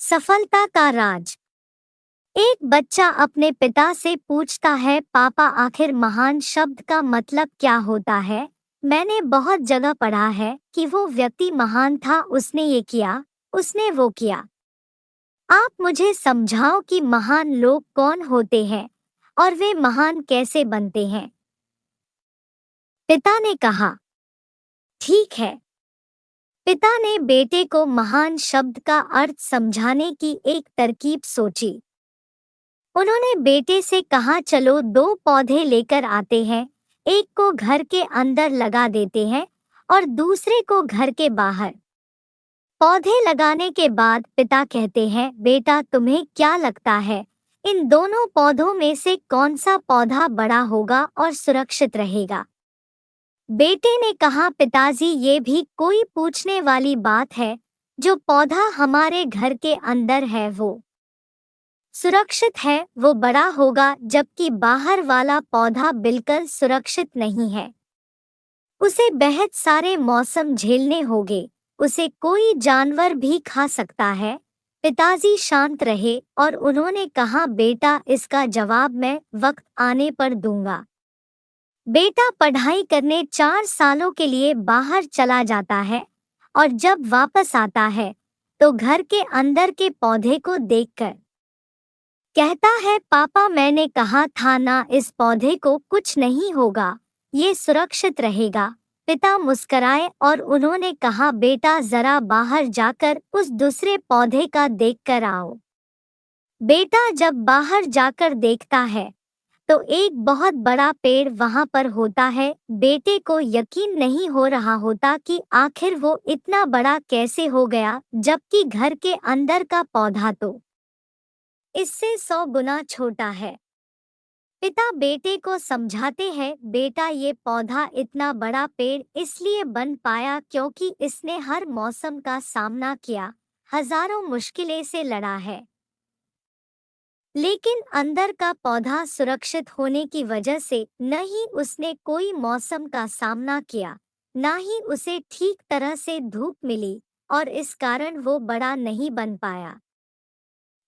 सफलता का राज। एक बच्चा अपने पिता से पूछता है, पापा आखिर महान शब्द का मतलब क्या होता है? मैंने बहुत जगह पढ़ा है कि वो व्यक्ति महान था, उसने ये किया, उसने वो किया। आप मुझे समझाओ कि महान लोग कौन होते हैं और वे महान कैसे बनते हैं। पिता ने कहा, ठीक है। पिता ने बेटे को महान शब्द का अर्थ समझाने की एक तरकीब सोची। उन्होंने बेटे से कहा, चलो दो पौधे लेकर आते हैं, एक को घर के अंदर लगा देते हैं और दूसरे को घर के बाहर। पौधे लगाने के बाद पिता कहते हैं, बेटा तुम्हें क्या लगता है, इन दोनों पौधों में से कौन सा पौधा बड़ा होगा और सुरक्षित रहेगा? बेटे ने कहा, पिताजी ये भी कोई पूछने वाली बात है, जो पौधा हमारे घर के अंदर है वो सुरक्षित है, वो बड़ा होगा, जबकि बाहर वाला पौधा बिल्कुल सुरक्षित नहीं है। उसे बहुत सारे मौसम झेलने होंगे, उसे कोई जानवर भी खा सकता है। पिताजी शांत रहे और उन्होंने कहा, बेटा इसका जवाब मैं वक्त आने पर दूंगा। बेटा पढ़ाई करने 4 सालों के लिए बाहर चला जाता है और जब वापस आता है तो घर के अंदर के पौधे को देखकर कहता है, पापा मैंने कहा था ना, इस पौधे को कुछ नहीं होगा, ये सुरक्षित रहेगा। पिता मुस्कराए और उन्होंने कहा, बेटा जरा बाहर जाकर उस दूसरे पौधे का देखकर आओ। बेटा जब बाहर जाकर देखता है तो एक बहुत बड़ा पेड़ वहां पर होता है। बेटे को यकीन नहीं हो रहा होता कि आखिर वो इतना बड़ा कैसे हो गया, जबकि घर के अंदर का पौधा तो इससे 100 गुना छोटा है। पिता बेटे को समझाते हैं, बेटा ये पौधा इतना बड़ा पेड़ इसलिए बन पाया क्योंकि इसने हर मौसम का सामना किया, हजारों मुश्किलें से लड़ा है। लेकिन अंदर का पौधा सुरक्षित होने की वजह से न ही उसने कोई मौसम का सामना किया, न ही उसे ठीक तरह से धूप मिली और इस कारण वो बड़ा नहीं बन पाया।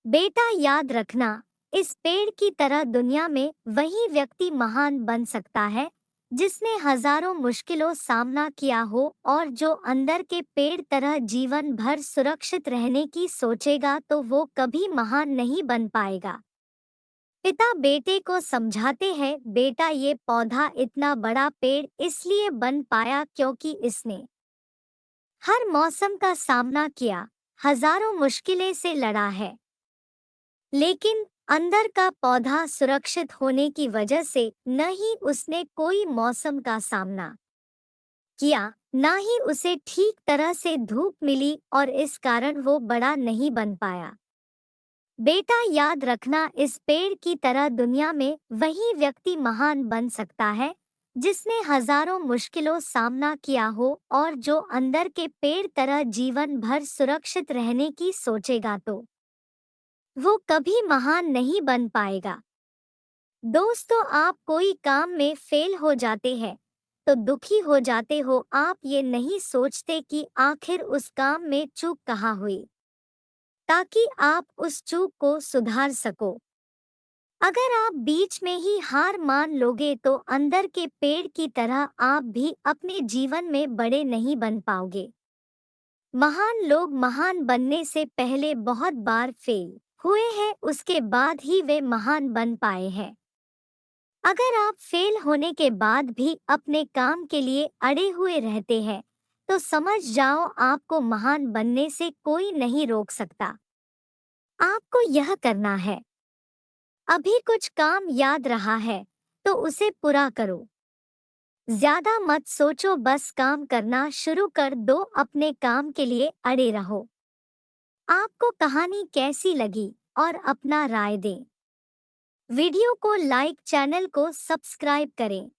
बेटा याद रखना, इस पेड़ की तरह दुनिया में वही व्यक्ति महान बन सकता है जिसने हजारों मुश्किलों सामना किया हो और जो अंदर के पेड़ तरह जीवन भर सुरक्षित रहने की सोचेगा तो वो कभी महान नहीं बन पाएगा। पिता बेटे को समझाते हैं, बेटा ये पौधा इतना बड़ा पेड़ इसलिए बन पाया क्योंकि इसने हर मौसम का सामना किया, हजारों मुश्किलें से लड़ा है। लेकिन अंदर का पौधा सुरक्षित होने की वजह से न ही उसने कोई मौसम का सामना किया, न ही उसे ठीक तरह से धूप मिली और इस कारण वो बड़ा नहीं बन पाया। बेटा याद रखना, इस पेड़ की तरह दुनिया में वही व्यक्ति महान बन सकता है जिसने हजारों मुश्किलों सामना किया हो और जो अंदर के पेड़ तरह जीवन भर सुरक्षित रहने की सोचेगा तो वो कभी महान नहीं बन पाएगा। दोस्तों, आप कोई काम में फेल हो जाते हैं तो दुखी हो जाते हो, आप ये नहीं सोचते कि आखिर उस काम में चूक कहाँ हुई ताकि आप उस चूक को सुधार सको। अगर आप बीच में ही हार मान लोगे तो अंदर के पेड़ की तरह आप भी अपने जीवन में बड़े नहीं बन पाओगे। महान लोग महान बनने से पहले बहुत बार फेल हुए हैं, उसके बाद ही वे महान बन पाए हैं। अगर आप फेल होने के बाद भी अपने काम के लिए अड़े हुए रहते हैं तो समझ जाओ, आपको महान बनने से कोई नहीं रोक सकता। आपको यह करना है, अभी कुछ काम याद रहा है तो उसे पूरा करो। ज्यादा मत सोचो, बस काम करना शुरू कर दो, अपने काम के लिए अड़े रहो। आपको कहानी कैसी लगी और अपना राय दें। वीडियो को लाइक, चैनल को सब्सक्राइब करें।